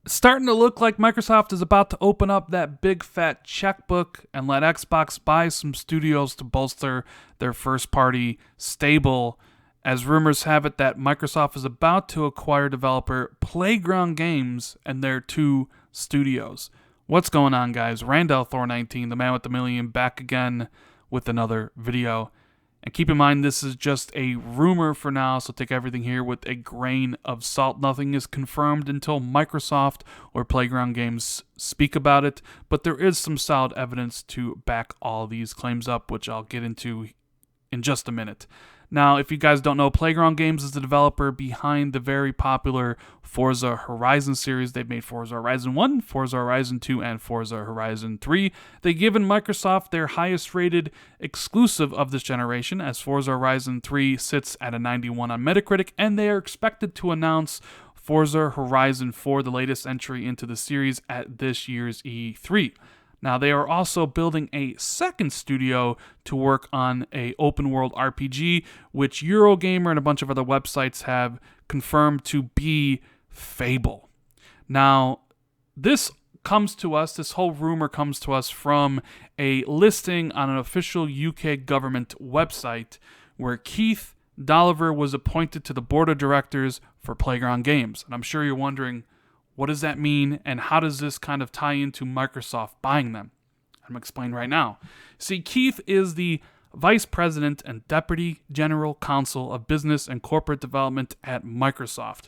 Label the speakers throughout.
Speaker 1: Starting to look like Microsoft is about to open up that big fat checkbook and let Xbox buy some studios to bolster their first party stable, as rumors have it that Microsoft is about to acquire developer Playground Games and their two studios. What's going on, guys? Randall Thor 19, the man with the million, back again with another video. And keep in mind, this is just a rumor for now, so take everything here with a grain of salt. Nothing is confirmed until Microsoft or Playground Games speak about it, but there is some solid evidence to back all these claims up, which I'll get into in just a minute. Now, if you guys don't know, Playground Games is the developer behind the very popular Forza Horizon series. They've made Forza Horizon 1, Forza Horizon 2, and Forza Horizon 3. They've given Microsoft their highest rated exclusive of this generation, as Forza Horizon 3 sits at a 91 on Metacritic, and they are expected to announce Forza Horizon 4, the latest entry into the series, at this year's E3. Now, they are also building a second studio to work on a open-world RPG, which Eurogamer and a bunch of other websites have confirmed to be Fable. Now, this whole rumor comes to us from a listing on an official UK government website where Keith Dolliver was appointed to the board of directors for Playground Games. And I'm sure you're wondering, what does that mean, and how does this kind of tie into Microsoft buying them? I'm going to explain right now. See, Keith is the Vice President and Deputy General Counsel of Business and Corporate Development at Microsoft.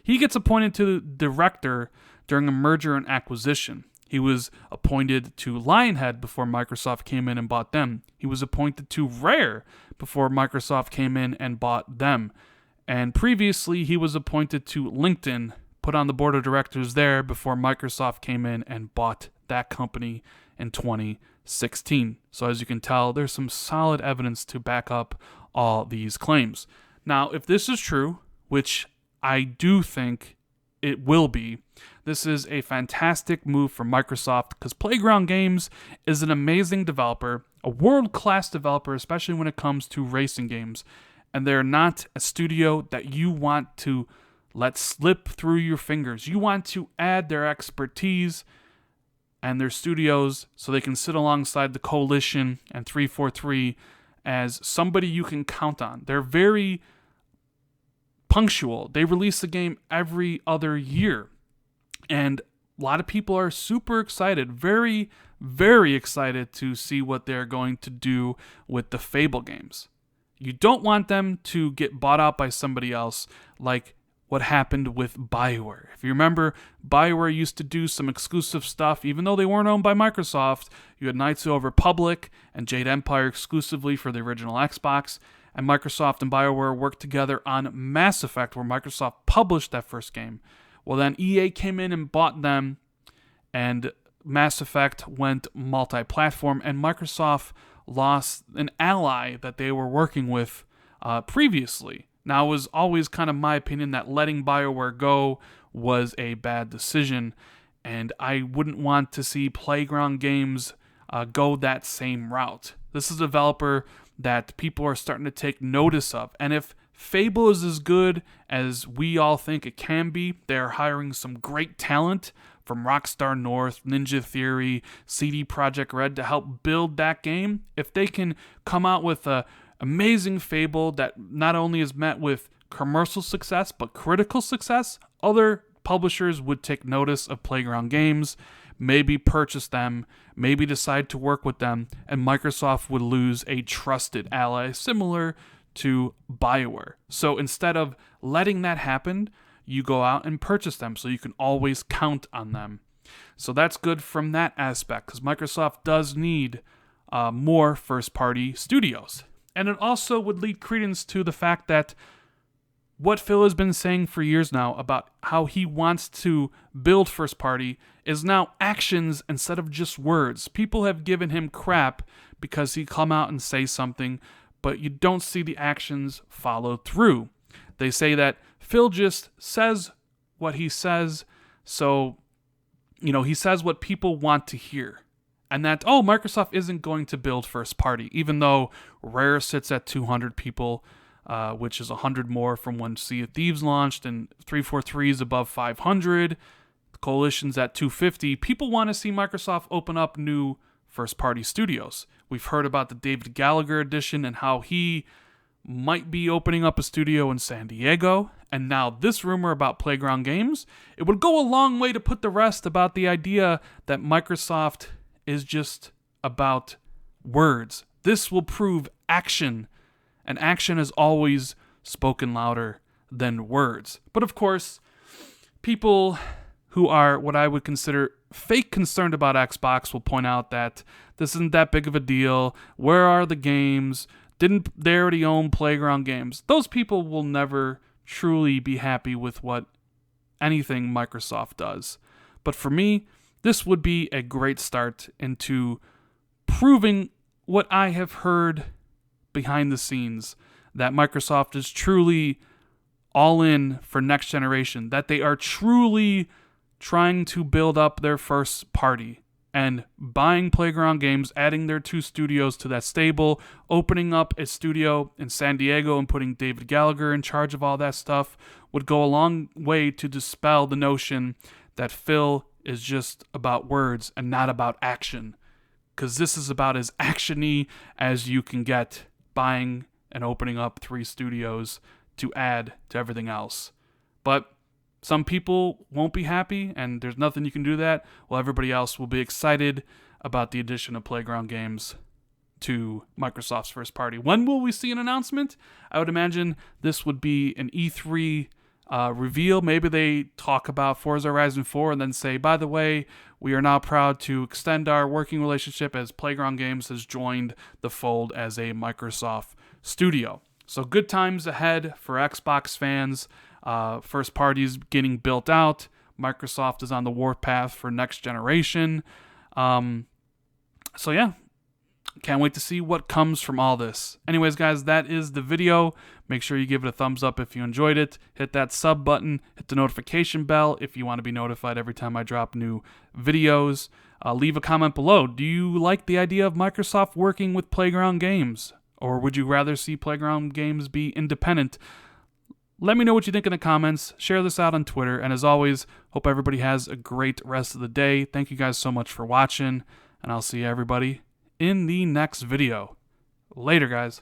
Speaker 1: He gets appointed to Director during a merger and acquisition. He was appointed to Lionhead before Microsoft came in and bought them. He was appointed to Rare before Microsoft came in and bought them. And previously, he was appointed to LinkedIn, put on the board of directors there before Microsoft came in and bought that company in 2016. So as you can tell, there's some solid evidence to back up all these claims. Now, if this is true, which I do think it will be, this is a fantastic move for Microsoft because Playground Games is an amazing developer, a world-class developer, especially when it comes to racing games. And they're not a studio that you want to let slip through your fingers. You want to add their expertise and their studios so they can sit alongside the Coalition and 343 as somebody you can count on. They're very punctual. They release the game every other year. And a lot of people are super excited, very, very excited to see what they're going to do with the Fable games. You don't want them to get bought out by somebody else like what happened with BioWare. If you remember, BioWare used to do some exclusive stuff, even though they weren't owned by Microsoft. You had Knights of the Old Republic and Jade Empire exclusively for the original Xbox, and Microsoft and BioWare worked together on Mass Effect, where Microsoft published that first game. Well, then EA came in and bought them, and Mass Effect went multi-platform, and Microsoft lost an ally that they were working with previously. Now, it was always kind of my opinion that letting BioWare go was a bad decision, and I wouldn't want to see Playground Games go that same route. This is a developer that people are starting to take notice of, and if Fable is as good as we all think it can be, they're hiring some great talent from Rockstar North, Ninja Theory, CD Projekt Red to help build that game. If they can come out with a amazing Fable that not only is met with commercial success but critical success, other publishers would take notice of Playground Games, maybe purchase them, maybe decide to work with them, and Microsoft would lose a trusted ally similar to BioWare. So instead of letting that happen, you go out and purchase them so you can always count on them. So that's good from that aspect because Microsoft does need more first-party studios. And it also would lead credence to the fact that what Phil has been saying for years now about how he wants to build first party is now actions instead of just words. People have given him crap because he come out and say something, but you don't see the actions follow through. They say that Phil just says what he says, so, he says what people want to hear. And that, Microsoft isn't going to build first party, even though Rare sits at 200 people, which is 100 more from when Sea of Thieves launched, and 343 is above 500. Coalition's at 250. People want to see Microsoft open up new first-party studios. We've heard about the David Gallagher edition and how he might be opening up a studio in San Diego. And now this rumor about Playground Games, it would go a long way to put the rest about the idea that Microsoft is just about words. This will prove action, and action is always spoken louder than words. But of course, people who are what I would consider fake concerned about Xbox will point out that this isn't that big of a deal. Where are the games? Didn't they already own Playground Games? Those people will never truly be happy with what anything Microsoft does. But for me, this would be a great start into proving what I have heard behind the scenes, that Microsoft is truly all in for next generation, that they are truly trying to build up their first party and buying Playground Games, adding their 2 studios to that stable, opening up a studio in San Diego and putting David Gallagher in charge of all that stuff would go a long way to dispel the notion that Phil is just about words and not about action. Because this is about as action-y as you can get, buying and opening up 3 studios to add to everything else. But some people won't be happy, and there's nothing you can do that, while everybody else will be excited about the addition of Playground Games to Microsoft's first party. When will we see an announcement? I would imagine this would be an E3 reveal. Maybe they talk about Forza Horizon 4 and then say, by the way, we are now proud to extend our working relationship as Playground Games has joined the fold as a Microsoft studio. So good times ahead for Xbox fans. First parties getting built out. Microsoft is on the warpath for next generation. So yeah, can't wait to see what comes from all this. Anyways, guys, that is the video. Make sure you give it a thumbs up if you enjoyed it. Hit that sub button. Hit the notification bell if you want to be notified every time I drop new videos. Leave a comment below. Do you like the idea of Microsoft working with Playground Games? Or would you rather see Playground Games be independent? Let me know what you think in the comments. Share this out on Twitter. And as always, hope everybody has a great rest of the day. Thank you guys so much for watching. And I'll see everybody in the next video. Later, guys.